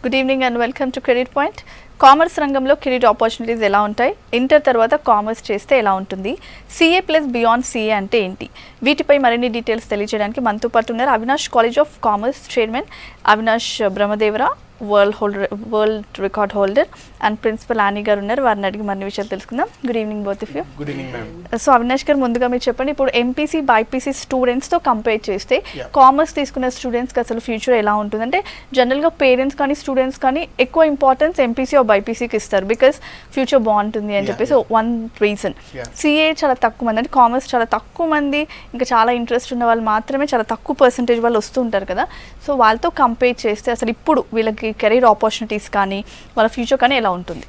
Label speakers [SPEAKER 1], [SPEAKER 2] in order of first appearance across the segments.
[SPEAKER 1] Good evening and welcome to credit point. Commerce రంగంలో career opportunities ఎలా ఉంటాయి, inter తర్వాత కామర్స్ చేస్తే ఎలా ఉంటుంది, సిఏ ప్లస్ బియాండ్ సిఏ అంటే ఏంటి, వీటిపై మరిన్ని డీటెయిల్స్ తెలియజేయడానికి మనతో పాటు ఉన్నారు Avinash college of commerce chairman Avinash Brahmadevara, world record holder and principal Ani గారు ఉన్నారు. వారిని అడిగి మరిన్ని విషయాలు తెలుసుకుందాం. Good evening both of you.
[SPEAKER 2] Good evening ma'am.
[SPEAKER 1] So Avinash గారు, ముందుగా మీరు చెప్పండి, ఇప్పుడు ఎంపీసీ బైపీసీ స్టూడెంట్స్తో కంపేర్ చేస్తే కామర్స్ తీసుకున్న స్టూడెంట్స్కి అసలు ఫ్యూచర్ ఎలా ఉంటుంది? అంటే జనరల్గా పేరెంట్స్ కానీ స్టూడెంట్స్ కానీ ఎక్కువ ఇంపార్టెన్స్ ఎంపీసీ ఆర్ బైపీసీకి ఇస్తారు బికాస్ ఫ్యూచర్ బాగుంటుంది అని చెప్పేసి వన్ రీజన్. సిఏ చాలా తక్కువ మంది, అంటే కామర్స్ చాలా తక్కువ మంది, ఇంకా చాలా ఇంట్రెస్ట్ ఉన్న వాళ్ళు మాత్రమే, చాలా తక్కువ పర్సంటేజ్ వాళ్ళు వస్తూ ఉంటారు కదా. సో వాళ్ళతో కంపేర్ చేస్తే అసలు ఇప్పుడు వీళ్ళకి కెరీర్ ఆపర్చునిటీస్ కానీ వాళ్ళ ఫ్యూచర్ కానీ ఎలా ఉంటుంది?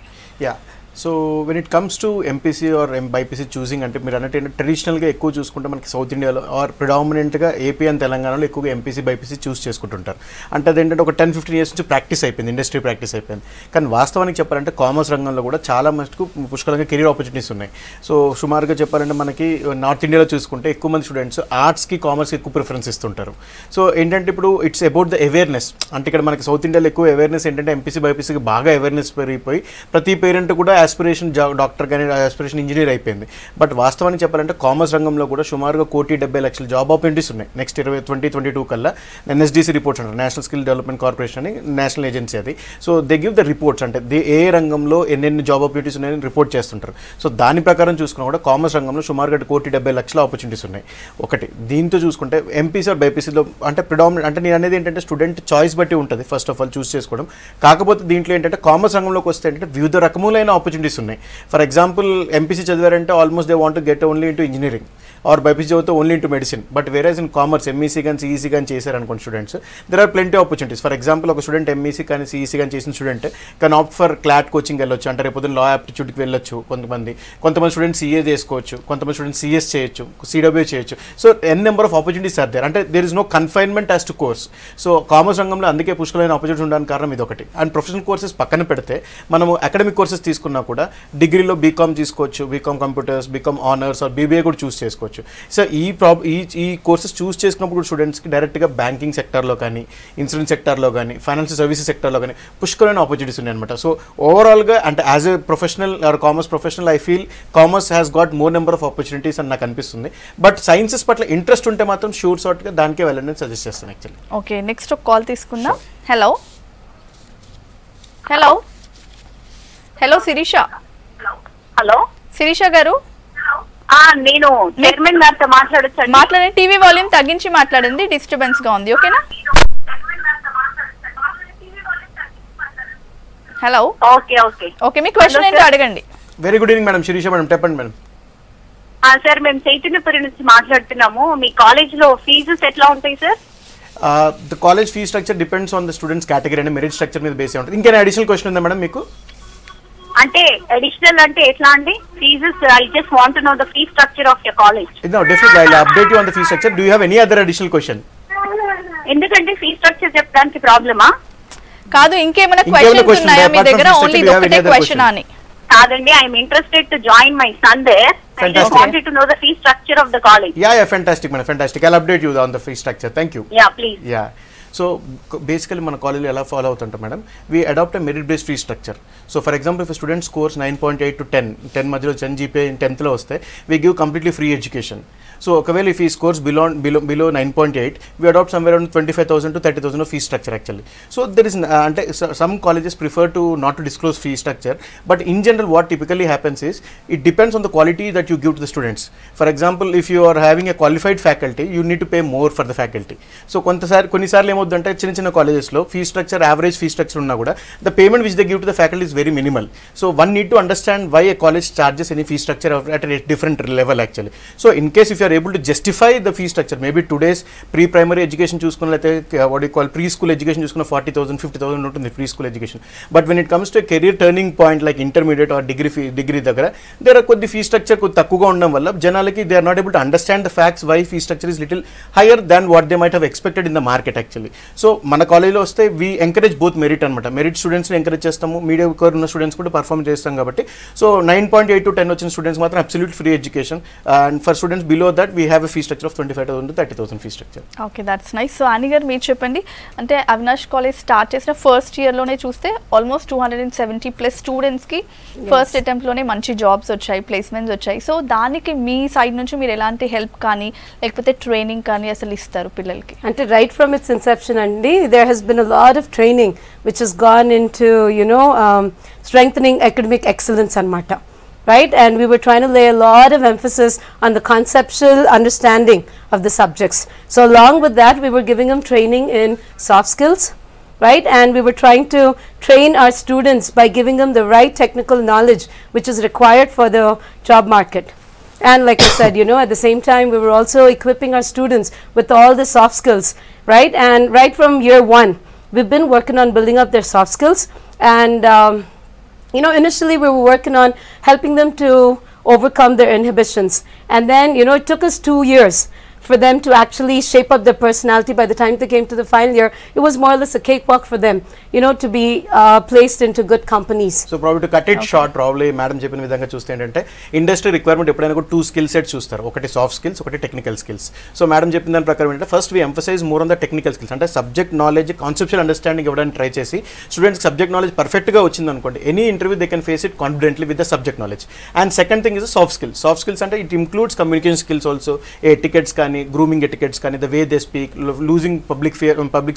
[SPEAKER 2] So when it comes to MPC or BiPC choosing అంటే మీరు అన్నట్టు ట్రెడిషనల్గా ఎక్కువ చూసుకుంటే మనకి సౌత్ ఇండియాలో ఆర్ ప్రిడామినెంట్గా ఏపీ అండ్ తెలంగాణలో ఎక్కువగా ఎంపీసీ బైపీసీ చూస్ చేసుకుంటుంటారు. అంటే అదేంటంటే ఒక 10-15 years నుంచి ప్రాక్టీస్ అయిపోయింది, ఇండస్ట్రీ ప్రాక్టీస్ అయిపోయింది. కానీ వాస్తవానికి చెప్పాలంటే కామర్స్ రంగంలో కూడా చాలా మటుకు పుష్కలంగా కెరీర్ ఆపర్చునిటీస్ ఉన్నాయి. సో సుమారుగా చెప్పాలంటే మనకి నార్త్ ఇండియాలో చూసుకుంటే ఎక్కువ మంది స్టూడెంట్స్ ఆర్ట్స్కి కామర్స్కి ఎక్కువ ప్రిఫరెన్స్ ఇస్తుంటారు. సో ఏంటంటే ఇప్పుడు ఇట్స్ అబౌట్ ద అవేర్నెస్. అంటే ఇక్కడ మనకి సౌత్ ఇండియాలో ఎక్కువ అవేర్నెస్ ఏంటంటే ఎంపీసీ బైపీసీకి బాగా అవేర్నెస్ పెరిగిపోయి ప్రతి పేరెంట్ కూడా ఆస్పిరేషన్ డాక్టర్ కానీ ఆస్పిరేషన్ ఇంజనీర్ అయిపోయింది. బట్ వాస్తవానికి చెప్పాలంటే కామర్స్ రంగంలో కూడా సుమారుగా 1,70,00,000 జాబ్ ఆపర్చునిటీస్ ఉన్నాయి నెక్స్ట్ 2022 కల్లా. ఎన్ఎస్డిసి రిపోర్ట్స్ అంటారు, నేషనల్ స్కిల్ డెవలప్మెంట్ కార్పొరేషన్ అని నేషనల్ ఏజెన్సీ అది. So they give the reports, అంటే ఏ రంగంలో ఎన్నెన్ని జాబ్ ఆపర్చునిటీస్ ఉన్నాయని రిపోర్ట్ చేస్తుంటారు. సో దాని ప్రకారం చూసుకున్నా కూడా కామర్స్ రంగంలో సుమారుగా 1,70,00,000 ఆపర్చునిటీస్ ఉన్నాయి ఒకటి. దీంతో చూసుకుంటే ఎంపీసీ ఆర్ బైపీసీలో అంటే ప్రిడామినెంట్ అంటే నేను అనేది ఏంటంటే స్టూడెంట్ చాయిస్ బట్టి ఉంటుంది ఫస్ట్ ఆఫ్ ఆల్ చూస్ చేసుకోవడం. కాకపోతే దీంట్లో ఏంటంటే కామర్స్ రంగంలోకి వస్తే ఏంటంటే వివిధ రకములైన ఆపర్చునిటీస్ ఉన్నాయి. ఫర్ ఎగ్జాంపుల్ ఎంపీసీ చదివారంటే almost they want to get only into engineering or BiPC చదివితే only into medicine. But whereas in commerce MEC కానీ సిఈసీ కానీ చేశారనుకోండి students, there are plenty opportunities. For example ఒక స్టూడెంట్ ఎంఈసీ కానీ CEC కానీ చేసిన student కానీ ఆప్ట్ ఫర్ క్లాట్ కోచింగ్ వెళ్ళొచ్చు, అంటే రేపు లా యాప్టిట్యూడ్కి వెళ్ళొచ్చు. కొంతమంది స్టూడెంట్స్ సిఏ చేసుకోవచ్చు, కొంతమంది స్టూడెంట్స్ సిఎస్ చేయొచ్చు, సిడబ్ల్యూ చేయొచ్చు. So n number of opportunities are there, అంటే there is no confinement as to course. So commerce రంగంలో అందుకే పుష్కలమైన ఆపర్చునిటీ ఉండడానికి కారణం ఇది ఒకటి. అండ్ ప్రొఫెషనల్ కోర్సెస్ పక్కన పెడితే మనము అకాడమిక్ కోర్సెస్ తీసుకున్నా కూడా డిగ్రీలో బీకామ్ తీసుకోవచ్చు, B Com computers, B Com honours or BBA కూడా చూస్ చేసుకోవచ్చు. సో ఈ కోర్సెస్ చూస్ చేసుకున్నప్పుడు స్టూడెంట్స్కి డైరెక్ట్గా బ్యాంకింగ్ సెక్టర్లో కానీ, ఇన్సూరెన్స్ సెక్టర్లో కానీ, ఫైనాన్షియల్ సర్వీసెస్ సెక్టర్లో కానీ పుష్కలమైన ఆపర్చునిటీస్ ఉన్నాయన్నమాట. సో ఓవరాల్గా అంటే as a professional are commerce professional I feel commerce has got more number of opportunities అని నాకు అనిపిస్తుంది. బట్ సైన్సెస్ పట్ల ఇంట్రెస్ట్ ఉంటే మాత్రం షూర్ షార్ట్గా దానికే వెళ్ళండి సజెస్ట్ చేస్తాను యాక్చువల్లీ.
[SPEAKER 1] ఓకే, నెక్స్ట్ ఒక కాల్ తీసుకుందాం. Hello hello hello Shirisha.
[SPEAKER 3] Hello
[SPEAKER 1] Shirisha garu,
[SPEAKER 3] నేను చైర్మన్ గారితో
[SPEAKER 1] మాట్లాడండి. టీవీ వాల్యూమ్ తగ్గించి మాట్లాడండి, డిస్టర్బెన్స్ గా ఉంది. ఓకేనా? హలో.
[SPEAKER 3] ఓకే ఓకే
[SPEAKER 1] ఓకే, మీ క్వశ్చన్ ఏంటో అడగండి.
[SPEAKER 2] Very good evening madam. Shirisha madam చెప్పండి మేడం.
[SPEAKER 3] సార్, మేము చైతన్యపురి నుంచి మాట్లాడుతున్నాము. మీ కాలేజ్ లో ఫీజెస్ ఎట్లా ఉంటాయి sir?
[SPEAKER 2] The college fee structure depends on the students category and merit structure మీద బేస్ ఉంటుంది. ఇంకేనా అడిషనల్ క్వశ్చన్ ఉందా మేడం మీకు?
[SPEAKER 3] అంటే అడిషనల్ అంటే ఎట్లా అండి fees? I just want to know the fee structure of your college.
[SPEAKER 2] No, definitely I'll update you on the fee structure. Do you have any other additional question?
[SPEAKER 3] ఎందుకంటే fee structure చెప్పడానికి ప్రాబ్లమా?
[SPEAKER 1] కాదు, ఇంకేమైనా questions ఉన్నాయా మీ దగ్గర? Only ఒకటే question అని
[SPEAKER 3] కాదండి. I'm interested to join my son there. I just wanted to know the fee structure of the college.
[SPEAKER 2] Yeah, fantastic man, fantastic. I'll update you on the fee structure. Thank you.
[SPEAKER 3] Yeah, please.
[SPEAKER 2] Yeah. So basically మన కాలేజీలో ఎలా follow అవుతుంటాం madam, we adopt a merit based fee structure. So for example if student scores 9.8 to 10 మధ్యలో 10 GPA 10th వస్తే we give completely free education. So ఒకవేళ if ఈ scores below 9.8 we adopt somewhere around 25,000 to 30,000 of fee structure actually. So there is అంటే some colleges prefer to not to disclose fee structure, but in general what typically happens is it depends on the quality that you give to the students. For example, if you are having a qualified faculty, you need to pay more for the faculty. So కొన్నిసార్లు ఏమవుతుందంటే చిన్న కాలేజెస్లో fee structure average fee structure ఉన్నా కూడా the payment which they give to the faculty is very minimal. So one need to understand why a college charges any fee structure at a different level actually. So in case if you are able to justify the fee structure. Maybe today's pre-primary education చూసుకున్నట్లయితే what you call preschool education చూసుకున్న 40,000 50,000 ఉంటుంది preschool education. But when it comes to a career turning point like intermediate or degree దగ్గర there are కొద్ది fee structure కొద్ది తక్కువగా ఉండడం వల్ల జనాలకి they are not able to understand the facts why fee structure is little higher than what they might have expected in the market actually. So మన కాలేజ్లో వస్తే we encourage both merit అనమాట. Merit స్టూడెంట్స్ని ఎంకరేజ్ చేస్తాము, media ఉన్న students కూడా perform చేస్తాం కాబట్టి. సో 9.8 to 10 వచ్చిన స్టూడెంట్స్ మాత్రం absolute free education, and for students below that we have a fee structure of 25,000 to 30,000 fee structure.
[SPEAKER 1] Okay, that's nice. So అని గారు మీరు చెప్పండి, అంటే అవినాష్ కాలేజ్ స్టార్ట్ చేసిన ఫస్ట్ ఇయర్లోనే చూస్తే ఆల్మోస్ట్ 270+ స్టూడెంట్స్కి ఫస్ట్ అటెంప్ట్లోనే మంచి జాబ్స్ వచ్చాయి, ప్లేస్మెంట్స్ వచ్చాయి. సో దానికి మీ సైడ్ నుంచి మీరు ఎలాంటి హెల్ప్ కానీ లేకపోతే ట్రైనింగ్ కానీ అసలు ఇస్తారు పిల్లలకి?
[SPEAKER 4] అంటే రైట్ ఫ్రమ్ ఇట్స్ ఇన్సెప్షన్ అండి, there has been a lot of training which has gone into strengthening academic excellence anamata, right? And we were trying to lay a lot of emphasis on the conceptual understanding of the subjects. So along with that, we were giving them training in soft skills, right? And we were trying to train our students by giving them the right technical knowledge which is required for the job market. And like I said, at the same time, we were also equipping our students with all the soft skills, right? And right from year 1, we've been working on building up their soft skills. And initially we were working on helping them to overcome their inhibitions, and then it took us 2 years for them to actually shape up their personality. By the time they came to the final year, it was more or less a cakewalk for them, to be placed into good companies.
[SPEAKER 2] So probably to cut it short, probably madam చెప్పిన విధంగా చూస్తే ఏంటంటే industry requirement ఎప్పుడైనా కూడా 2 skill sets చూస్తారు, ఒకటి soft skills, ఒకటి technical skills. So madam చెప్పిన దాని ప్రకారం ఏంటంటే first we emphasize more on the technical skills, అంటే సబ్జెక్ట్ నాలెడ్జ్, కాన్సెప్చువల్ అండర్స్టాండింగ్ ఇవ్వడానికి ట్రై చేసి స్టూడెంట్స్ సబ్జెక్ట్ నాలెడ్జ్ పర్ఫెక్ట్గా వచ్చింది అనుకోండి, any interview they can face it confidently with the subject knowledge. And second thing is soft skills. Soft skills అంటే it includes communication skills also, etiquettes కానీ, grooming etiquettes కానీ, the way they speak, losing public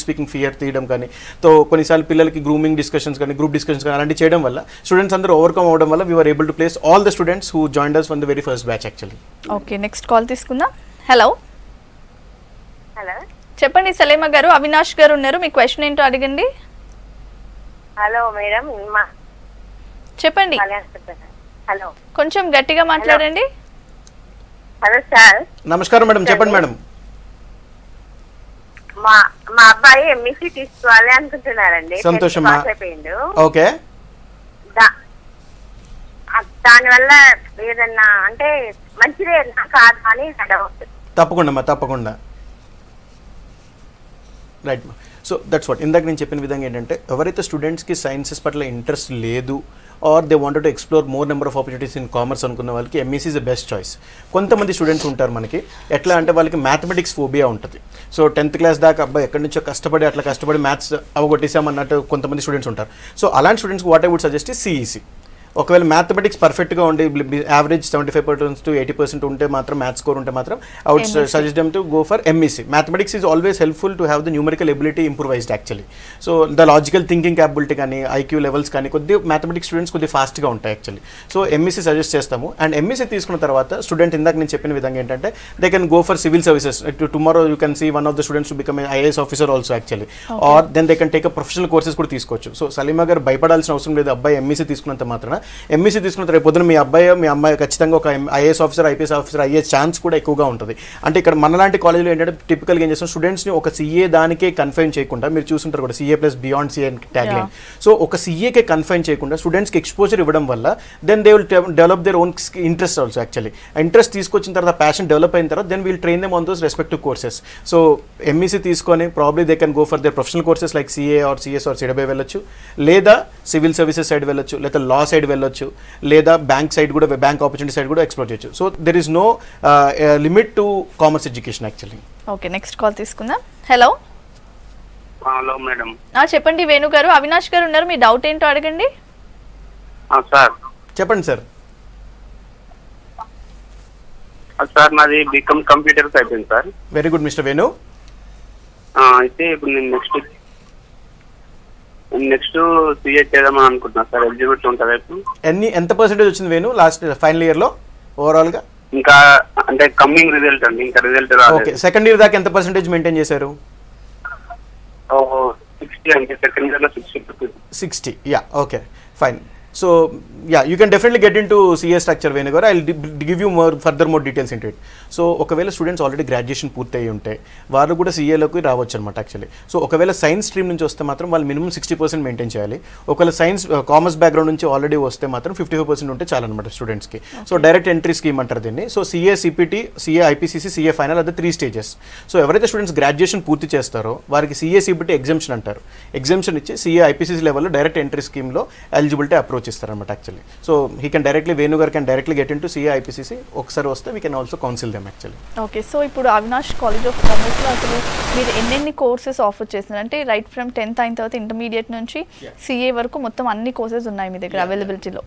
[SPEAKER 2] speaking fear తీయడం కానీ, తో కొన్నిసార్లు పిల్లలకి grooming discussions కానీ, group discussions కానీ అలాంటి చేయడం వల్ల స్టూడెంట్స్ అందరూ ఓవర్కమ్ అవ్వడం వల్ల we are able to place all the students who joined us from the very first batch actually.
[SPEAKER 1] Okay, next call తీసుకుందాం. హలో
[SPEAKER 3] హలో,
[SPEAKER 1] చెప్పండి సలీమా గారు, అవినాష్ గారు ఉన్నారు, మీ క్వశ్చన్ ఏంటో అడగండి.
[SPEAKER 3] హలో మేడం,
[SPEAKER 1] చెప్పండి.
[SPEAKER 3] హలో,
[SPEAKER 1] కొంచెం గట్టిగా మాట్లాడండి.
[SPEAKER 3] Hello sir.
[SPEAKER 2] నమస్కారం మేడం, చెప్పండి మేడం.
[SPEAKER 3] మా అబ్బాయి ఎంఈసీ తీసుకోవాలి అనుకుంటున్నారండి.
[SPEAKER 2] సంతోషం. ఓకే,
[SPEAKER 3] దానివల్ల ఏదన్నా అంటే మంచిదే కాదు అని డౌట్.
[SPEAKER 2] తప్పకుండా రైట్. సో దట్స్ వాట్ ఇందాక నేను చెప్పిన విధంగా ఏంటంటే ఎవరైతే స్టూడెంట్స్కి సైన్సెస్ పట్ల ఇంట్రెస్ట్ లేదు or they wanted to explore more number of opportunities in commerce అనుకున్న వాళ్ళకి MEC is the best choice. కొంతమంది స్టూడెంట్స్ ఉంటారు మనకి, ఎట్లా అంటే వాళ్ళకి మ్యాథమెటిక్స్ ఫోబియా ఉంటుంది. సో 10th క్లాస్ దాకా అబ్బాయి ఎక్కడి నుంచో కష్టపడి మ్యాథ్స్ అవగొట్టేసామన్నట్టు కొంతమంది స్టూడెంట్స్ ఉంటారు. సో అలాంటి స్టూడెంట్స్కి what I would suggest CEC. ఒకవేళ మ్యాథమెటిక్స్ పర్ఫెక్ట్గా ఉండి యావరేజ్ 75% to 80% ఉంటే మాత్రం, మ్యాథ్స్ స్కోర్ ఉంటే మాత్రం I would suggest them to go for MEC. Mathematics is always helpful to have the numerical ability improvised actually. So the logical thinking capability కానీ, IQ levels కానీ కొద్దిగా mathematics students కొద్దిగా ఫాస్ట్గా ఉంటాయి యాక్చువల్లీ. సో ఎంఈసీ సజెస్ట్ చేస్తాము. And MEC తీసుకున్న తర్వాత student ఇందాక నేను చెప్పిన విధంగా ఏంటంటే they can go for civil services. Tomorrow you can see one of the students to become IAS officer also actually, or then they can take a professional courses కూడా తీసుకోవచ్చు. So Salima గారు భయపడాల్సిన అవసరం లేదు. అబ్బాయి ఎంఈసీ తీసుకున్నంత మాత్రాన, ఎంఈసీ తీసుకున్న రేపు పొద్దున మీ అమ్మాయి ఖచ్చితంగా ఒక ఐఏఎస్ ఆఫీసర్, ఐపీఎస్ ఆఫీసర్ అయ్యే ఛాన్స్ కూడా ఎక్కువగా ఉంటుంది. అంటే ఇక్కడ మనలాంటి కాలేజ్లో ఏంటంటే టిపికల్గా ఏం చేస్తాం, స్టూడెంట్స్ని ఒక సీఏ దానికే కన్ఫైన్ చేయకుండా, మీరు చూస్తుంటారు కూడా CA plus beyond CA tagline. So ఒక సీఏకే కన్ఫైన్ చేయకుండా స్టూడెంట్స్కి ఎక్స్పోజర్ ఇవ్వడం వల్ల then they will develop their own interest also actually. Interest తీసుకొచ్చిన తర్వాత, ప్యాషన్ డెవలప్ అయిన తర్వాత then will train them on those respective courses. So MEC తీసుకొని probably they can go for their professional courses like CA or CS or CWI వెళ్ళొచ్చు, లేదా civil services side వెళ్ళొచ్చు, లేదా లా side వెళ్ళొచ్చు, లేదా బ్యాంక్ సైడ్ కూడా, బ్యాంక్ ఆపర్చునిటీ సైడ్ కూడా explore చేయొచ్చు. So there is no limit to commerce education actually.
[SPEAKER 1] Okay, next call తీసుకుందాం. Hello
[SPEAKER 5] hello madam.
[SPEAKER 1] చెప్పండి వేణు గారు, అవినాష్ గారు ఉన్నారు, మీ డౌట్ ఏంటో అడగండి.
[SPEAKER 5] సార్
[SPEAKER 2] చెప్పండి సార్.
[SPEAKER 5] సార్ నాది బీకామ్ కంప్యూటర్స్ అయిపోయింది sir.
[SPEAKER 2] Very good mister Venu.
[SPEAKER 5] అయితే ఇప్పుడు నేను నెక్స్ట్ CA చేద్దామని అనుకుంటున్నా సార్. ఎలిజిబిలిటీ ఉంటుంది ఇప్పుడు.
[SPEAKER 2] ఎంత పర్సెంటేజ్ వచ్చింది వేణు లాస్ట్ ఫైనల్ ఇయర్లో ఓవరాల్గా?
[SPEAKER 5] ఇంకా అంటే కమింగ్ రిజల్ట్ అండి, ఇంకా రిజల్ట్ రాలేదు.
[SPEAKER 2] ఓకే, సెకండ్ ఇయర్ దాకా ఎంత పర్సెంటేజ్ మెయింటైన్ చేశారు?
[SPEAKER 5] 60 అండి, సెకండ్ ఇయర్లో 60.
[SPEAKER 2] Yeah, okay fine. So yeah, you can definitely get into CA structure Venugaru. I'll give you more details into it. So ఒకవేళ స్టూడెంట్స్ ఆల్రెడీ గ్రాడ్యుయేషన్ పూర్తయి ఉంటే వారు కూడా CAలోకి రావచ్చు అనమాట యాక్చువల్లీ. సో ఒకవేళ సైన్స్ స్ట్రీమ్ నుంచి వస్తే మాత్రం వాళ్ళు మినిమం 60% మెయింటైన్ చేయాలి. ఒకవేళ సైన్స్ కామర్స్ బ్యాక్గ్రౌండ్ నుంచి ఆల్రెడీ వస్తే మాత్రం 55% ఉంటే చాలన్నమాట స్టూడెంట్స్కి. సో డైరెక్ట్ ఎంట్రీ స్కీమ్ అంటారు దీన్ని. So CA CPT CA IPCC CA final అది 3 స్టేజెస్. సో ఎవరైతే స్టూడెంట్స్ గ్రాడ్యుయేషన్ పూర్తి చేస్తారో వారికి CA CPT ఎగ్జామ్షన్ అంటారు. ఎగ్జామ్షన్ ఇచ్చి CA IPCC లెవెల్లో డైరెక్ట్ ఎంట్రీ స్కీమ్లో ఎలిజిబిలిటీ అప్రోచ్ ఇస్తారన్నమాట actually. So he can directly వేణుగారు can directly get in to CA IPCC. ఒకసారి వస్తే we can also counsel them actually.
[SPEAKER 1] Okay, so ఇప్పుడు అవినాష్ కాలేజ్ ఆఫ్ కామర్స్లో అసలు మీరు ఎన్నెన్ని కోర్సెస్ ఆఫర్ చేస్తున్నారు? అంటే రైట్ ఫ్రమ్ 10th అయిన తర్వాత ఇంటర్మీడియట్ నుంచి CA వరకు మొత్తం అన్ని కోర్సెస్ ఉన్నాయి మీ దగ్గర అవైలబిలిటీలో.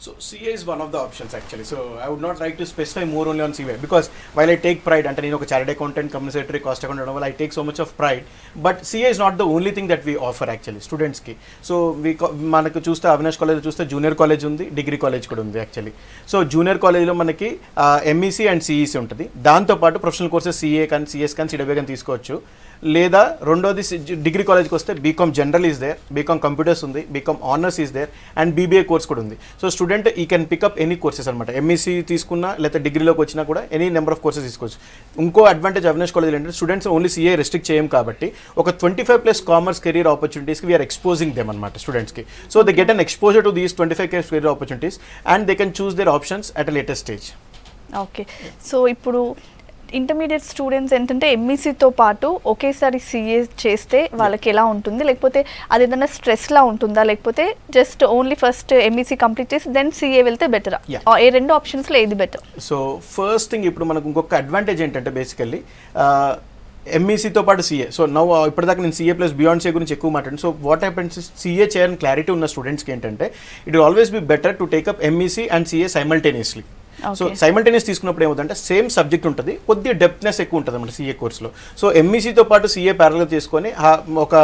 [SPEAKER 2] So CA is one of the options actually. So I would not like to specify more only on CA because while I take pride అంటే నేను ఒక chartered accountant, company secretary, cost accountant వల్ల I take so much of pride, but CA is not the only thing that we offer actually students కి. So మనకు చూస్తే Avinash college చూస్తే junior college ఉంది, degree college కూడా ఉంది యాక్చువల్లీ. సో జూనియర్ కాలేజ్లో మనకి MEC అండ్ CEC ఉంటుంది. దాంతోపాటు ప్రొఫెషనల్ కోర్సెస్ CA కానీ CS కానీ CWA కానీ తీసుకోవచ్చు. లేదా రెండోది డిగ్రీ కాలేజ్కి వస్తే BCom general is there, BCom computers ఉంది, BCom honours is there and BBA course కూడా ఉంది. సో స్టూడెంట్ ఈ కెన్ పికప్ ఎనీ కోర్సెస్ అనమాట. MEC తీసుకున్నా లేకపోతే డిగ్రీలోకి వచ్చినా కూడా ఎనీ నెంబర్ ఆఫ్ కోర్సెస్ తీసుకోవచ్చు. ఇంకో అడ్వాంటేజ్ అవినాష్ కాలేజ్ ఏంటంటే స్టూడెంట్స్ ఓన్లీ CA రెస్ట్రిక్ట్ చేయం కాబట్టి ఒక 25+ కామర్స్ కెరీర్ ఆపర్చునిటీస్కి వీఆర్ ఎక్స్పోజింగ్ దెమ్ అనమాట స్టూడెంట్స్కి. So they get an exposure to these 25 career opportunities and they can choose their options at a latest stage.
[SPEAKER 1] Okay, so ఇప్పుడు intermediate students ఏంటంటే MECతో పాటు ఒకేసారి CA చేస్తే వాళ్ళకి ఎలా ఉంటుంది, లేకపోతే అది ఏదైనా స్ట్రెస్లా ఉంటుందా, లేకపోతే just only first MEC complete చేసి దెన్ CA వెళ్తే బెటరా? ఏ రెండు ఆప్షన్స్లో ఏది బెటర్?
[SPEAKER 2] సో ఫస్ట్ థింగ్ ఇప్పుడు మనకు ఇంకొక అడ్వాంటేజ్ ఏంటంటే బేసికల్లీ MECతో పాటు CA. సో నవ్వు ఇప్పటిదాకా నేను CA ప్లస్ బియాండ్ CA గురించి ఎక్కువ మాట్లాడాను. సో వాట్ హ్యాపెన్స్ CA చేయాలని క్లారిటీ ఉన్న స్టూడెంట్స్కి ఏంటంటే it will always be better to take up MEC and CA simultaneously. So simultaneous తీసుకున్నప్పుడు ఏమవుతుందంటే సేమ్ సబ్జెక్ట్ ఉంటుంది, కొద్దిగా డెప్త్నెస్ ఎక్కువ ఉంటుంది అన్నమాట CA కోర్సులో. సో MECతో పాటు CA ప్యారల్గా చేసుకొని ఒక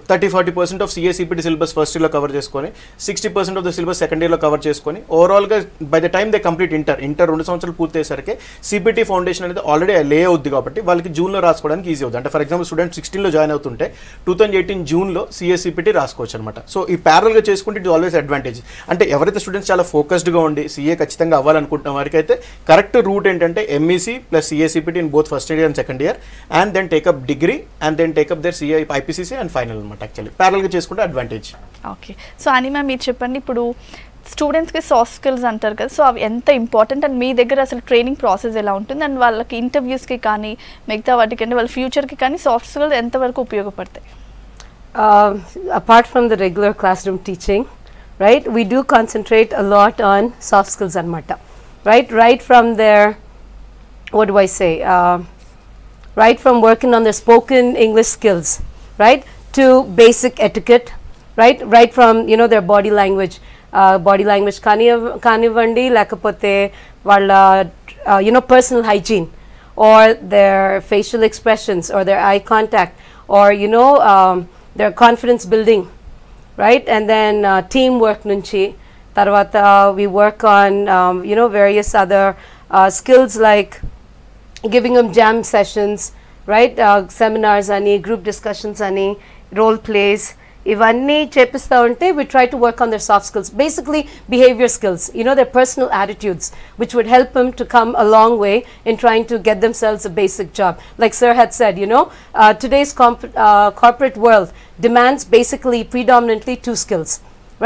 [SPEAKER 2] 30-40% of CA CPT syllabus first ఇయర్లో కవర్ చేసుకొని 60% ఆఫ్ ద సిలబస్ సెకండ్ ఇయర్లో కవర్ చేసుకొని ఓవరాల్గా by the time they complete inter 2 సంవత్సరాలు పూర్తి అయ్యేసరికి CPT ఫౌండేషన్ అనేది ఆల్రెడీ లే అవుద్ది కాబట్టి వాళ్ళకి జూన్లో రాసుకోవడానికి ఈజీ అవుతుంది. అంటే ఫర్ ఎగ్జాంపుల్ స్టూడెంట్ 16లో జాయిన్ అవుతుంటే 2018 జూన్లో CA CPT రాసుకోవచ్చు అనమాట. సో ఈ ప్యారల్గా చేసుకుంటే ఇట్ ఆల్వేస్ అడ్వాంటేజ్. అంటే ఎవరైతే స్టూడెంట్స్ చాలా ఫోకస్డ్గా ఉండి CA ఖచ్చితంగా అవ్వాలనుకుంటున్న వారికి అయితే కరెక్ట్ రూట్ ఏంటంటే MEC plus CA CPT in both first year and second year and then take up degree and then take up the CA IPCC and final అనమాట. యాక్చువల్లీ ప్యారల్గా చేసుకుంటే అడ్వాంటేజ్.
[SPEAKER 1] ఓకే, సో అనిమా మీరు చెప్పండి, ఇప్పుడు స్టూడెంట్స్కి సాఫ్ట్ స్కిల్స్ అంటారు కదా, సో అవి ఎంత ఇంపార్టెంట్ అండ్ మీ దగ్గర అసలు ట్రైనింగ్ ప్రాసెస్ ఎలా ఉంటుంది అండ్ వాళ్ళకి ఇంటర్వ్యూస్కి కానీ మిగతా వాటికి అంటే వాళ్ళ ఫ్యూచర్కి కానీ సాఫ్ట్ స్కిల్స్ ఎంతవరకు ఉపయోగపడతాయి?
[SPEAKER 4] Apart from the regular classroom teaching, right, we do concentrate a lot on soft skills anamata, right from their, what do I say, right from working on their spoken English skills, right, to basic etiquette, right from, you know, their body language kanivandi lekapothe valla you know, personal hygiene or their facial expressions or their eye contact or, you know, their confidence building, right, and then teamwork nunchi tarvata we work on you know, various other skills like giving them jam sessions, right, seminars ani, group discussions ani, role plays, ivanni chepista unte we try to work on their soft skills, basically behavior skills, you know, their personal attitudes which would help them to come a long way in trying to get themselves a basic job. Like sir had said, you know, today's corporate world demands basically predominantly 2 skills,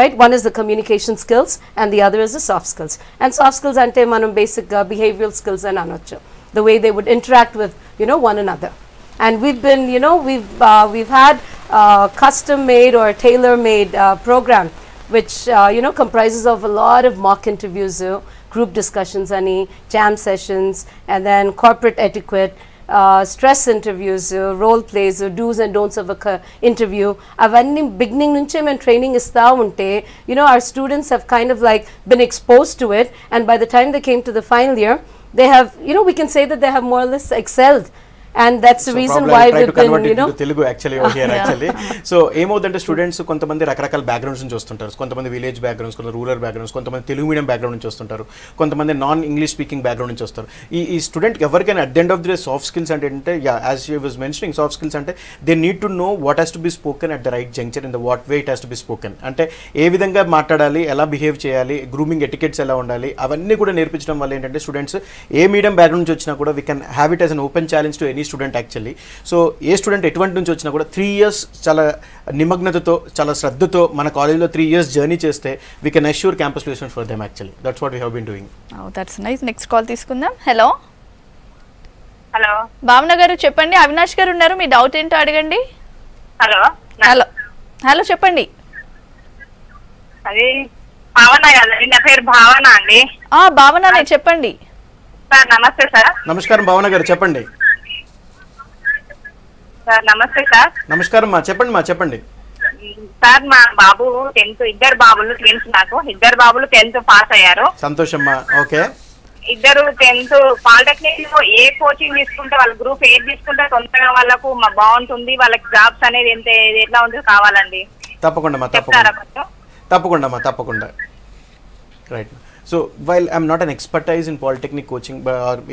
[SPEAKER 4] right? One is the communication skills and the other is the soft skills. And soft skills ante manam basic behavioral skills and anochu, the way they would interact with, you know, one another. And we've been, you know, we've had custom made or tailor made program which you know, comprises of a lot of mock interviews, group discussions ani, jam sessions, and then corporate etiquette, stress interviews, role plays, do's and don'ts of a interview. Avanni beginning nunche men training ista unte, you know, our students have kind of like been exposed to it, and by the time they came to the final year they have, you know, we can say that they have more or less excelled and that's the reason why we've been, you know,
[SPEAKER 2] Telugu actually over here actually. So ఏమవుతుందంటే students కొంతమంది రకరకాల backgrounds నుంచి వస్తుంటారు, కొంతమంది village backgrounds, కొంత rural backgrounds, కొంతమంది Telugu medium background నుంచి వస్తుంటారు, కొంతమంది నాన్ ఇంగ్లీష్ స్పీకింగ్ బ్యాక్గ్రౌండ్ నుంచి వస్తారు. ఈ స్టూడెంట్ ఎవరికైనా at the end of the day soft skills అంటే as you was mentioning, soft skills అంటే they need to know what has to be spoken at the right juncture in the what way it has to be spoken. అంటే ఏ విధంగా మాట్లాడాలి, ఎలా behave చేయాలి, grooming etiquettes ఎలా ఉండాలి, అవన్నీ కూడా నేర్పించడం వల్ల ఏంటంటే స్టూడెంట్స్ ఏ మీడియం బ్యాక్గ్రౌండ్ నుంచి వచ్చినా కూడా we can have it as an open challenge to any student actually. So A student ఎటువంటి నుంచి వచ్చినా కూడా 3 years చాలా నిమగ్నతతో, చాలా శ్రద్ధతో మన కాలేజ్లో 3 years జర్నీ చేస్తే we can assure campus placement for them actually. That's what we have been doing.
[SPEAKER 1] That's nice. Next call తీసుకుందాం. హలో
[SPEAKER 3] హలో
[SPEAKER 1] భావన గారు చెప్పండి. అవినాష్ గారు ఉన్నారు, మీ డౌట్ ఏంటో అడగండి.
[SPEAKER 3] హలో
[SPEAKER 1] హలో హలో చెప్పండి.
[SPEAKER 3] అది భావన కదండి, నా పేరు భావన అండి.
[SPEAKER 1] భావన చెప్పండి.
[SPEAKER 3] సార్ నమస్తే సార్.
[SPEAKER 2] నమస్కారం భావన గారు, చెప్పండి.
[SPEAKER 3] సార్ నమస్తే సార్.
[SPEAKER 2] నమస్కారం మా, చెప్పండి మా, చెప్పండి.
[SPEAKER 3] సార్ మా బాబు 10th, ఇద్దరు బాబులు ట్విన్స్, నాకు ఇద్దరు బాబులు 10th పాస్ అయ్యారు.
[SPEAKER 2] సంతోషమ్మా. ఓకే.
[SPEAKER 3] ఇద్దరు 10th పాలిటెక్నిక్ లో ఏ కోచింగ్ తీసుకుంటే, వాళ్ళ గ్రూప్ ఏది తీసుకుంటే తొందరగా వాళ్ళకు బాగుంటుంది, వాళ్ళకి జాబ్స్ అనేది ఎట్లా ఉంటుందో కావాలండి.
[SPEAKER 2] తప్పకుండా మా, తప్పకుండా మా, తప్పకుండా. Right. So while I'm not an expertise in polytechnic coaching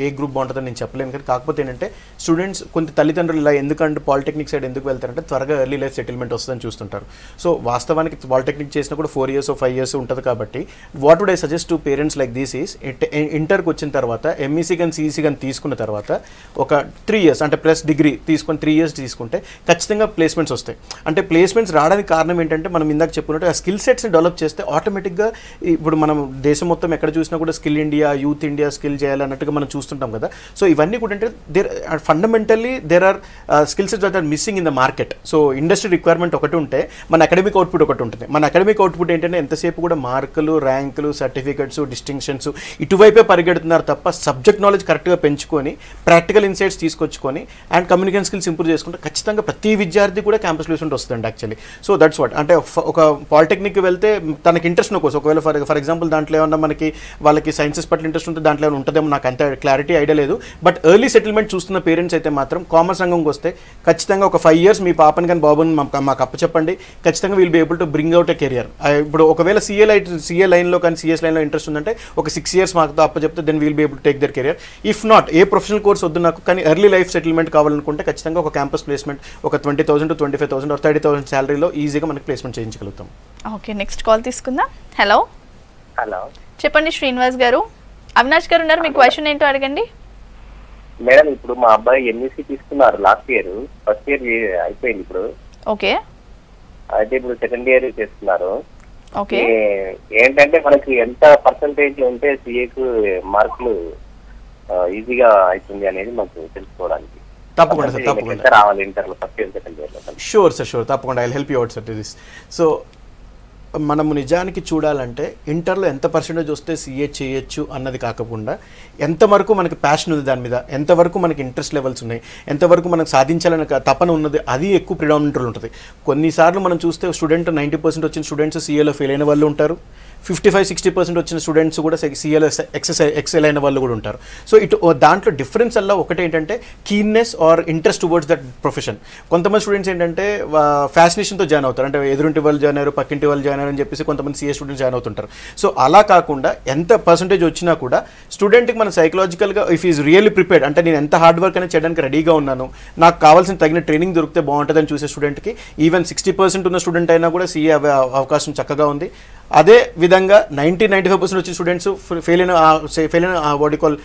[SPEAKER 2] A group బాగుంటుందని నేను చెప్పలేను, కానీ కాకపోతే ఏంటంటే స్టూడెంట్స్ కొంత తల్లిదండ్రులు ఇలా ఎందుకంటే పాలిటెక్నిక్ సైడ్ ఎందుకు వెళ్తారంటే త్వరగా ఎర్లీ లైఫ్ సెటిల్మెంట్ వస్తుందని చూస్తుంటారు. సో వాస్తవానికి పాలిటెక్నిక్ చేసినా కూడా 4 years or 5 years ఉంటుంది. కాబట్టి what would I suggest to parents like this is, ఇంటర్కి వచ్చిన తర్వాత ఎంఈసీ కానీ సిఈసీ కానీ తీసుకున్న తర్వాత ఒక 3 years అంటే ప్లస్ డిగ్రీ తీసుకొని 3 years తీసుకుంటే ఖచ్చితంగా ప్లేస్మెంట్స్ వస్తాయి. అంటే ప్లేస్మెంట్స్ రావడానికి కారణం ఏంటంటే మనం ఇందాక చెప్పుకున్నట్టు ఆ స్కిల్ సెట్స్ని డెవలప్ చేస్తే ఆటోమేటిక్గా ఇప్పుడు మనం దేశం మొత్తం ఎక్కడ చూసినా కూడా skill India, youth India, skill చేయాలన్నట్టుగా మనం చూస్తుంటాం కదా. సో ఇవన్నీ కూడా అంటే fundamentally there are skill sets that are missing in the market. So industry requirement ఒకటి ఉంటే మన అకాడమిక్ అవుట్పుట్ ఒకటి ఉంటుంది. మన అకాడమిక్ అవుట్పుట్ ఏంటంటే ఎంతసేపు కూడా మార్కులు, ర్యాంకులు, సర్టిఫికెట్స్, డిస్టింక్షన్స్ ఇటువైపే పరిగెడుతున్నారు తప్ప సబ్జెక్ట్ నాలెడ్జ్ కరెక్ట్గా పెంచుకొని ప్రాక్టికల్ ఇన్సైట్స్ తీసుకొచ్చుకొని అండ్ కమ్యూనికేషన్ స్కిల్స్ ఇంప్రూవ్ చేసుకుంటే ఖచ్చితంగా ప్రతి విద్యార్థి కూడా క్యాంపస్ ప్లేస్మెంట్ వస్తుంది యాక్చువల్లీ. So that's what. అంటే ఒక పాలిటెక్నిక్ వెళ్తే తనకి ఇంట్రెస్ట్ ఉన్న కోసం, ఒకవేళ ఫర్ ఎగ్జాంపుల్ దాంట్లో ఏమన్నా మనకి వాళ్ళకి సైన్సెస్ పట్ల ఇంట్రెస్ట్ ఉంటే దాంట్లో ఏమైనా ఉంటుందేమో నాకు అంత క్లారిటీ ఐడియా లేదు. బట్ ఎర్లీ సెటిల్మెంట్ చూస్తున్న పేరెంట్స్ అయితే మాత్రం కామర్స్ రంగంకి వస్తే ఖచ్చితంగా ఒక 5 years మీ పాపని కానీ బాబుని మాకు అప్పచెప్పండి. ఖచ్చితంగా will be able to bring out a career. ఇప్పుడు ఒకవేళ సిఏ లైన్లో కానీ సిఎస్ లైన్లో ఇంట్రెస్ట్ ఉందంటే ఒక 6 years మాకు అప్పచెప్తే then will be able to take their career. If not a professional course వద్దు నాకు, కానీ ఎర్లీ లైఫ్ సెటిల్మెంట్ కావాలనుకుంటే ఖచ్చితంగా ఒక క్యాంపస్ ప్లేస్మెంట్ ఒక 20,000 to 25,000 or 30,000 శాలరీలో ఈజీగా మనకి ప్లేస్మెంట్ చేయించగలుగుతాం.
[SPEAKER 1] ఓకే, నెక్స్ట్ కాల్ తీసుకుందాం. హలో
[SPEAKER 5] హలో
[SPEAKER 1] చెప్పండి శ్రీనివాస్ గారు. అవినాష్ గారు ఉన్నారు, మీ క్వశ్చన్ ఏంటో అడగండి.
[SPEAKER 5] మేడం, ఇప్పుడు మా అబ్బాయి ఎంఈసీ తీసుకున్నారు లాస్ట్ ఇయర్, ఫస్ట్ ఇయర్ అయిపోయింది ఇప్పుడు.
[SPEAKER 1] ఓకే.
[SPEAKER 5] అయితే ఇప్పుడు సెకండ్ ఇయర్ చేస్తున్నారు.
[SPEAKER 1] ఓకే.
[SPEAKER 5] ఏంటంటే మనకి ఎంత పర్సంటేజ్ ఉంటే సిఏకు మార్కులు ఈజీగా అవుతుంది అనేది మాకు తెలుసుకోవడానికి.
[SPEAKER 2] తప్పకుండా
[SPEAKER 5] రావాలి ఇంటర్లో ఫస్ట్ ఇయర్ సెకండ్ ఇయర్ లో.
[SPEAKER 2] షూర్ సార్, షూర్, తప్పకుండా I help you out sir to this. So మనము నిజానికి చూడాలంటే ఇంటర్లో ఎంత పర్సెంటేజ్ వస్తే సీఏ చేయొచ్చు అన్నది కాకుండా ఎంతవరకు మనకి ప్యాషన్ ఉంది దాని మీద, ఎంతవరకు మనకి ఇంట్రెస్ట్ లెవెల్స్ ఉన్నాయి, ఎంతవరకు మనకు సాధించాలనే తపన ఉన్నది, అది ఎక్కువ ప్రిడామినెంట్ రోల్ ఉంటుంది. కొన్నిసార్లు మనం చూస్తే స్టూడెంట్ 90% వచ్చిన స్టూడెంట్స్ సీఏలో ఫెయిల్ అయిన వాళ్ళు ఉంటారు, 55-60% వచ్చిన స్టూడెంట్స్ కూడా సిఏలో ఎక్సెల్ అయిన వాళ్ళు కూడా ఉంటారు. సో దాంట్లో డిఫరెన్స్ అలా ఒకటి ఏంటంటే keenness or interest towards that profession. కొంతమంది స్టూడెంట్స్ ఏంటంటే ఫ్యాసినేషన్తో జాయిన్ అవుతారు, అంటే ఎదురుంటి వాళ్ళు జాయిన్ అయ్యారు, పక్కింటి వాళ్ళు జాయిన్ అయ్యారు అని చెప్పేసి కొంతమంది సిఏ స్టూడెంట్స్ జాయిన్ అవుతుంటారు. సో అలా కాకుండా ఎంత పర్సంటేజ్ వచ్చినా కూడా స్టూడెంట్కి మన సైకలాజికల్గా ఇఫ్ ఈజ్ రియల్లీ ప్రిపేర్డ్, అంటే నేను ఎంత హార్డ్ వర్క్ అనేది చేయడానికి రెడీగా ఉన్నాను, నాకు కావాల్సిన తగిన ట్రైనింగ్ దొరికితే బాగుంటుందని చూసే స్టూడెంట్కి ఈవెన్ 60% ఉన్న స్టూడెంట్ అయినా కూడా సీఏ అవకాశం చక్కగా ఉంది. అదే విధంగా 90-95% వచ్చిన స్టూడెంట్స్ ఫెయిల్ అయిన what you call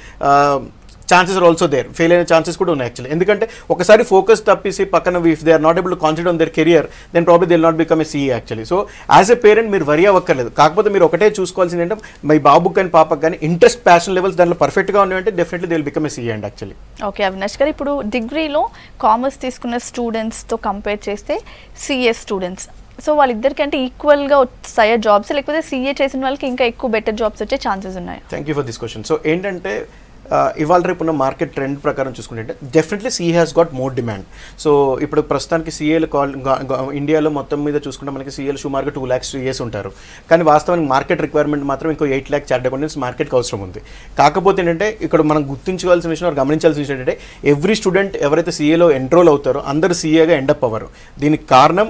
[SPEAKER 2] chances are also there, fail అయిన ఛాన్సెస్ కూడా ఉన్నాయి యాక్చువల్లీ. ఎందుకంటే ఒకసారి ఫోకస్ తప్పేసి పక్కన if they are not able to concentrate on their career then probably they will not become a CA actually. So as a parent మీరు worry అవ్వక్కర్లేదు. కాకపోతే మీరు ఒకటే చూసుకోవాల్సింది ఏంటంటే మీ బాబుకి కానీ పాపకు కానీ ఇంట్రెస్ట్, ప్యాషన్ లెవెల్స్ దాంట్లో పర్ఫెక్ట్గా ఉన్నాయంటే definitely they will become a CA and actually.
[SPEAKER 1] Okay Avinash గారు, ఇప్పుడు డిగ్రీలో కామర్స్ తీసుకున్న స్టూడెంట్స్తో కంపేర్ చేస్తే సిఎస్ స్టూడెంట్స్, సో వాళ్ళిద్దరికి అంటే ఈక్వల్గా వస్తాయా జాబ్స్, లేకపోతే సీఏ చేసిన వాళ్ళకి ఇంకా ఎక్కువ బెటర్ జాబ్స్ వచ్చే ఛాన్సెస్ ఉన్నాయి?
[SPEAKER 2] Thank you for this question. So ఏంటంటే ఇవాళ రేపు ఉన్న మార్కెట్ ట్రెండ్ ప్రకారం చూసుకుంటే definitely CA has got more demand. So ఇప్పుడు ప్రస్తుతానికి సిఏలు ఇండియాలో మొత్తం మీద చూసుకుంటే మనకి సిఏలు సుమారుగా 2 lakhs సిఏస్ ఉంటారు. కానీ వాస్తవానికి మార్కెట్ రిక్వైర్మెంట్ మాత్రం ఇంకో 8 lakh చార్టెడ్ అకౌంటెంట్స్ మార్కెట్కి అవసరం ఉంది. కాకపోతే ఏంటంటే ఇక్కడ మనం గుర్తించుకోవాల్సిన విషయం, గమనించాల్సిన విషయం ఏంటంటే ఎవ్రీ స్టూడెంట్ ఎవరైతే సిఏలో ఎన్రోల్ అవుతారో అందరూ సిఏగా ఎండప్ అవ్వరు. దీనికి కారణం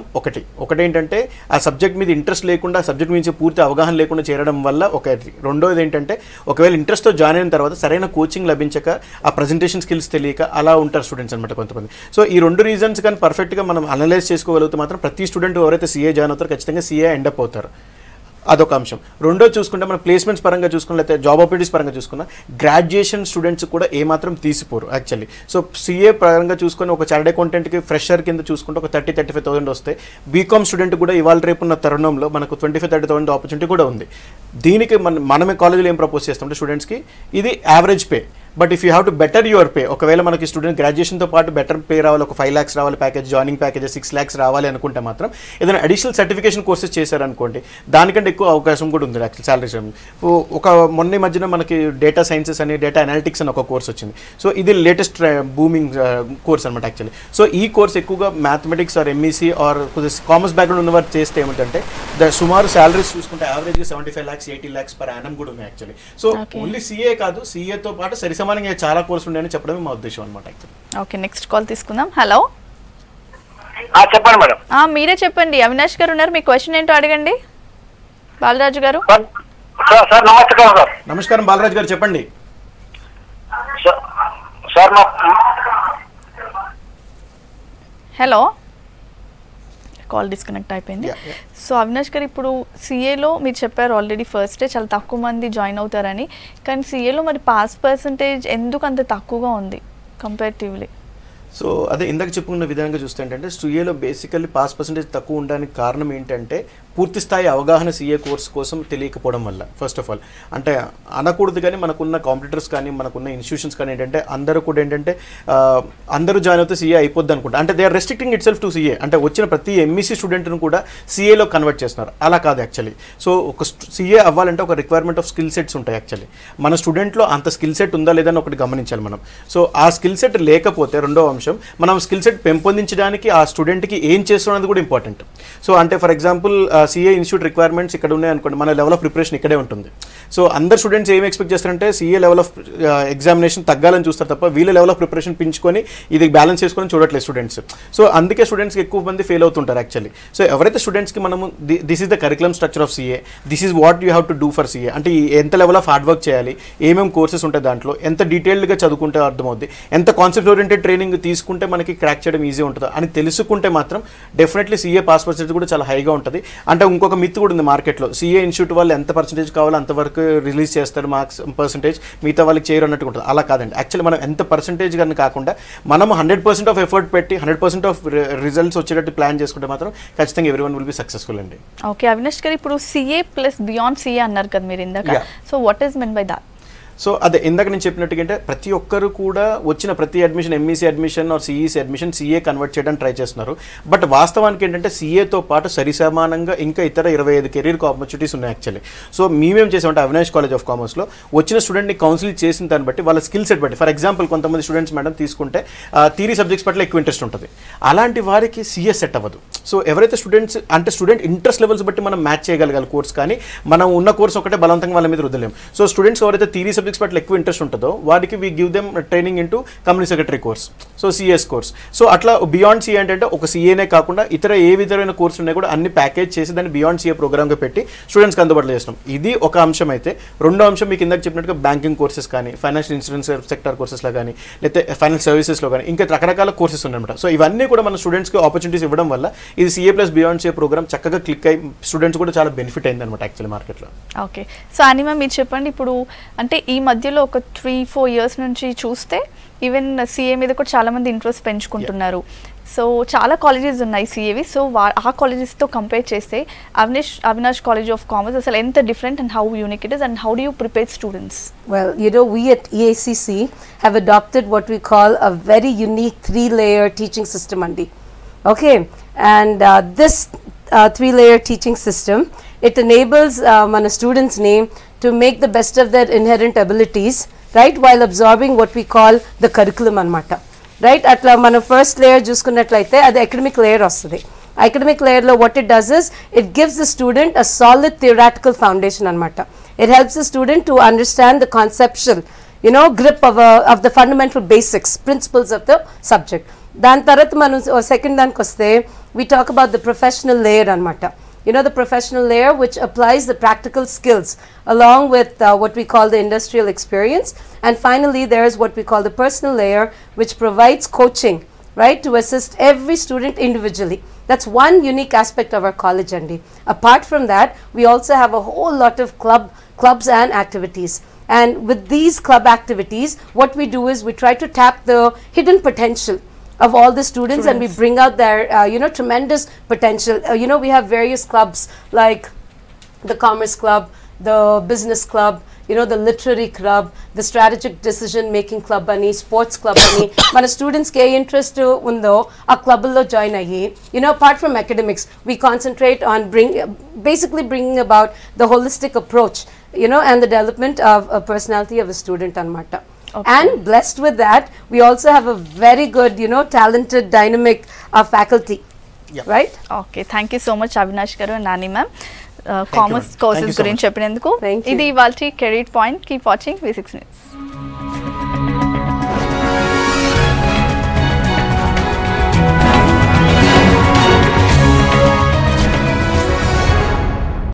[SPEAKER 2] ఒకటేంటంటే ఆ సబ్జెక్ట్ మీద ఇంట్రెస్ట్ లేకుండా, సబ్జెక్ట్ మీద పూర్తి అవగాహన లేకుండా చేరడం వల్ల ఒకటి. రెండోది ఏంటంటే ఒకవేళ ఇంట్రెస్ట్తో జాయిన్ అయిన తర్వాత సరైన కోచింగ్ లభించక, ఆ ప్రజెంటేషన్ స్కిల్స్ తెలియక అలా ఉంటారు స్టూడెంట్స్ అనమాట కొంతమంది. సో ఈ 2 రీజన్స్ కానీ పర్ఫెక్ట్గా మనం అనలైజ్ చేసుకోగలిగితే మాత్రం ప్రతి స్టూడెంట్ ఎవరైతే సిఏ జాయిన్ అవుతారో ఖచ్చితంగా సిఏ ఎండప్ అవుతారు. అదొక అంశం. రెండోది చూసుకుంటే మన ప్లేస్మెంట్స్ పరంగా చూసుకున్న, లేకపోతే జాబ్ ఆపర్చునిటీస్ పరంగా చూసుకున్న గ్రాడ్యుయేషన్ స్టూడెంట్స్ కూడా ఏమాత్రం తీసిపోరు యాక్చువల్లీ. సో సిఏ పరంగా చూసుకొని ఒక చార్టెడ్ అకౌంటెంట్కి ఫ్రెషర్ కింద చూసుకుంటే ఒక 30-35,000 వస్తాయి. బీకామ్ స్టూడెంట్ కూడా ఇవాళ రేపు ఉన్న తరుణంలో మనకు 25-30,000 ఆపర్చునిటీ కూడా ఉంది. దీనికి మనమే కాలేజీలో ఏం ప్రపోజ్ చేస్తామంటే స్టూడెంట్స్కి ఇది average pay. But if you have to better your pay, ఒకవేళ మనకి స్టూడెంట్ గ్రాడ్యుయేషన్తో పాటు బెటర్ పే రావాలి, ఒక 5 lakhs రావాలి ప్యాకేజ్, జాయినింగ్ ప్యాకేజ్ 6 lakhs రావాలి అనుకుంటే మాత్రం ఏదైనా అడిషనల్ సర్టిఫికేషన్ కోర్సెస్ చేశారనుకోండి దానికంటే ఎక్కువ అవకాశం కూడా ఉంది యాక్చువల్ శాలరీ. ఒక మొన్న మధ్యన మనకి డేటా సైన్సెస్ అని, డేటా అనాలిటిక్స్ అని ఒక కోర్స్ వచ్చింది. సో ఇది లేటెస్ట్ బూమింగ్ కోర్స్ అనమాట యాక్చువల్లీ. సో ఈ కోర్స్ ఎక్కువగా mathematics are MEC are commerce background ఉన్న వారు చేస్తే ఏమిటంటే సుమారు శాలరీస్ చూసుకుంటే యావరేజ్గా 75 lakhs 80 lakhs per annum కూడా ఉన్నాయి యాక్చువల్లీ. సో ఓన్లీ సిఏ కాదు, సిఏతో పాటు సరిసమానంగా చాలా కోర్సులు ఉన్నాయని చెప్పడమే మా ఉద్దేశం అనమాట యాక్చువల్లీ.
[SPEAKER 1] ఓకే, నెక్స్ట్ కాల్ తీసుకుందాం. హలో,
[SPEAKER 5] చెప్పండి మేడం.
[SPEAKER 1] మీరే చెప్పండి. అవినాష్ గారు ఉన్నారు, మీ క్వశ్చన్ ఏంటో అడగండి. బాలరాజు గారు.
[SPEAKER 5] సార్ నమస్కారం. సార్
[SPEAKER 2] నమస్కారం బాలరాజు గారు, చెప్పండి.
[SPEAKER 5] సార్
[SPEAKER 1] హలో, కాల్ డిస్కనెక్ట్ అయిపోయింది. సో అవినాష్ గారు, ఇప్పుడు సిఏలో మీరు చెప్పారు ఆల్రెడీ ఫస్ట్ డే చాలా తక్కువ మంది జాయిన్ అవుతారని, కానీ సిఏలో మరి పాస్ పర్సంటేజ్ ఎందుకు అంత తక్కువగా ఉంది కంపారిటివ్లీ?
[SPEAKER 2] సో అదే ఇందాక చెప్పుకున్న విధంగా చూస్తే ఏంటంటే సిఏలో బేసికల్లీ పాస్ పర్సంటేజ్ తక్కువ ఉండడానికి కారణం ఏంటంటే పూర్తి స్థాయి అవగాహన సిఏ కోర్స్ కోసం తెలియకపోవడం వల్ల. ఫస్ట్ ఆఫ్ ఆల్ అంటే అనకూడదు, కానీ మనకున్న కాంపిటీటర్స్ కానీ మనకున్న ఇన్స్టిట్యూషన్స్ కానీ ఏంటంటే అందరూ కూడా ఏంటంటే అందరూ జాయిన్ అవుతే సిఏ అయిపోద్ది అనుకుంటా. అంటే they are restricting itself to CA. అంటే వచ్చిన ప్రతి ఎంఈసీ స్టూడెంట్ను కూడా సిఏలో కన్వర్ట్ చేస్తున్నారు. అలా కాదు యాక్చువల్లీ. సో ఒక సిఏ అవ్వాలంటే ఒక రిక్వైర్మెంట్ ఆఫ్ స్కిల్ సెట్స్ ఉంటాయి యాక్చువల్లీ. మన స్టూడెంట్లో అంత స్కిల్ సెట్ ఉందా లేదా అని ఒకటి గమనించాలి మనం. సో ఆ స్కిల్ సెట్ లేకపోతే రెండో అంశం, మనం స్కిల్ సెట్ పెంపొందించడానికి ఆ స్టూడెంట్కి ఏం చేస్తున్నది కూడా ఇంపార్టెంట్. సో అంటే for example CA institute requirements ఇక్కడ ఉన్నాయనుకోండి, మన లెవెల్ ఆఫ్ ప్రిపరేషన్ ఇక్కడే ఉంటుంది. సో అందరు స్టూడెంట్స్ ఏం ఎక్స్పెక్ట్ చేస్తారంటే సిఏ లెవెల్ ఆఫ్ ఎగ్జామినేషన్ తగ్గాలని చూస్తారు తప్ప వీళ్ళ లెవెల్ ఆఫ్ ప్రిపరేషన్ పెంచుకొని ఇది బ్యాలెన్స్ చేసుకొని చూడట్లేదు స్టూడెంట్స్. సో అందుకే స్టూడెంట్స్కి ఎక్కువ మంది ఫెయిల్ అవుతుంటారు యాక్చువల్లీ. సో ఎవరైతే స్టూడెంట్స్కి మనము this is the curriculum structure of CA, this is what you have to do for CA, అంటే ఎంత లెవెల్ ఆఫ్ హార్డ్ వర్క్ చేయాలి, ఏమేమి కోర్సెస్ ఉంటాయి దాంట్లో, ఎంత డీటెయిల్డ్గా చదువుకుంటే అర్థమవుద్ది, ఎంత కాన్సెప్ట్ ఓరియంటెడ్ ట్రైనింగ్ తీసుకుంటే మనకి క్రాక్ చేయడం ఈజీ ఉంటుంది అని తెలుసుకుంటే మాత్రం డెఫినెట్లీ సిఏ పాస్ పర్సెంటేజ్ కూడా చాలా హైగా ఉంటుంది. అంటే ఇంకొక మిత్ కూడా ఉంది మార్కెట్లో, సిఏ ఇన్స్టిట్యూట్ వాళ్ళు ఎంత పర్సెంటేజ్ కావాలో అంతవరకు రిలీజ్ చేస్తారు మార్క్స్ పర్సెంటేజ్, మిగతా వాళ్ళకి చేయరు అన్నట్టు ఉంటుంది. అలా కాదండి. యాక్చువల్లీ మనం ఎంత పర్సెంటేజ్ కానీ కాకుండా మనం 100% ఆఫ్ ఎఫర్ట్ పెట్టి 100% ఆఫ్ రిజల్ట్స్ వచ్చేటట్టు ప్లాన్ చేసుకుంటే మాత్రం ఖచ్చితంగా ఎవ్రీవన్ విల్ బి సక్సెస్ఫుల్ అండి.
[SPEAKER 1] ఓకే అవినాష్ గారు, ఇప్పుడు సిఏ ప్లస్ బియాండ్ సిఏ అన్నారు కదా మీరు ఇందాక. So what is mean by that?
[SPEAKER 2] So అదే ఇందాక నేను చెప్పినట్టుగా అంటే ప్రతి ఒక్కరు కూడా వచ్చిన ప్రతి admission, MEC admission or CEC admission CA convert చేయడానికి ట్రై చేస్తున్నారు. బట్ వాస్తవానికి ఏంటంటే సిఏతో పాటు సరిసమానంగా ఇంకా ఇతర 25 కెరీర్ ఆపర్చునిటీస్ ఉన్నాయి యాక్చువల్లీ. సో మేమేం చేసామంటే అవినాష్ కాలేజ్ ఆఫ్ కామర్స్లో వచ్చిన స్టూడెంట్ని కౌన్సిల్ చేసిన దాన్ని బట్టి వాళ్ళ స్కిల్ సెట్ బట్టి, ఫర్ ఎగ్జాంపుల్ కొంతమంది స్టూడెంట్స్ మేడం తీసుకుంటే థియరీ సబ్జెక్ట్స్ పట్ల ఎక్కువ ఇంట్రెస్ట్ ఉంటుంది, అలాంటి వారికి సిఏ సెట్ అవ్వదు. సో ఎవరైతే స్టూడెంట్స్ అంటే స్టూడెంట్ ఇంట్రెస్ట్ లెవెల్స్ బట్టి మనం మ్యాచ్ చేయగలగాలి కోర్స్, కానీ మనం ఉన్న కోర్స్ ఒకటే బలవంతంగా వాళ్ళ మీద రుద్దలేం. సో స్టూడెంట్స్ ఎవరైతే థియరీ సబ్జెక్ట్స్ పట్ల ఎక్కువ ఇంట్రెస్ట్ ఉంటుందో వారికి we give them training into company secretary course, so CS course. So అట్లా బియాండ్ సిఏ అంటే ఒక సిఏనే కాకుండా ఇతర ఏ విధమైన కోర్సులు ఉన్నాయి కూడా అన్ని ప్యాకేజ్ చేసి దాన్ని బియాండ్ సిఏ ప్రోగ్రామ్గా పెట్టి స్టూడెంట్స్కి అందుబాటులో చేస్తున్నాం. ఇది ఒక అంశం అయితే, రెండో అంశం మీకు ఇందాక చెప్పినట్టుగా బ్యాంకింగ్ కోర్సెస్ కానీ, ఫైనాన్షియల్ ఇన్సూరెన్స్ సెక్టర్ కోర్సెస్లో కానీ, లేకపోతే ఫైనాన్స్ సర్వీసెస్లో కానీ ఇంకా రకరకాల కోర్సెస్ ఉన్నాయన్నమాట. సో ఇవన్నీ కూడా మన స్టూడెంట్స్కి ఆపర్చునిటీస్ ఇవ్వడం వల్ల ఇది CA plus beyond CA programme చక్కగా క్లిక్ అయ్యి స్టూడెంట్స్ కూడా చాలా బెనిఫిట్ అయింది అనమాట యాక్చువల్లీ మార్కెట్లో.
[SPEAKER 1] ఓకే, సో అనిమా మీరు చెప్పండి, ఇప్పుడు అంటే ఈ మధ్యలో ఒక 3-4 years నుంచి చూస్తే ఈవెన్ సిఏ మీద కూడా చాలా మంది ఇంట్రెస్ట్ పెంచుకుంటున్నారు. సో చాలా కాలేజెస్ ఉన్నాయి సిఏవి. సో ఆ కాలేజెస్తో కంపేర్ చేస్తే అవినాష్ కాలేజ్ ఆఫ్ కామర్స్ అసలు ఎంత different and how unique it is and how do you prepare students?
[SPEAKER 4] Well, you know, we at EACC have adopted what we call a very unique 3-layer teaching system, Andi. Okay, and this 3-layer teaching system, it enables మన students' name to make the best of their inherent abilities right, while absorbing what we call the curriculum anamata. Right, atla mana first layer chusukunnatlaithe adi academic layer vastadi. Academic layer lo what it does is it gives the student a solid theoretical foundation anamata. It helps the student to understand the conceptual, you know, grip of the fundamental basics, principles of the subject. Dan tarata manu second daniki vaste we talk about the professional layer anamata. You know, the professional layer which applies the practical skills along with what we call the industrial experience. And finally there is what we call the personal layer which provides coaching, right, to assist every student individually. That's one unique aspect of our college, Andy. Apart from that, we also have a whole lot of clubs and activities. And with these club activities, what we do is we try to tap the hidden potential of all the students and we bring out their you know, tremendous potential. You know, we have various clubs like the Commerce Club, the Business Club, you know, the Literary Club, the Strategic Decision Making Club ani, Sports Club ani. Mana students ke interest undo aa club lo join ayyi, you know, apart from academics we concentrate on basically bringing about the holistic approach, you know, and the development of a personality of a student anamata. Okay. And blessed with that, we also have a very good, you know, talented, dynamic faculty. Yep. Right?
[SPEAKER 1] Okay, thank you so much Avinash garu and Nani ma'am. Commerce courses guరించి చెప్పినందుకు.
[SPEAKER 4] Thank you.
[SPEAKER 1] ఇది ఇవాల్టి career point. Keep watching V6 News.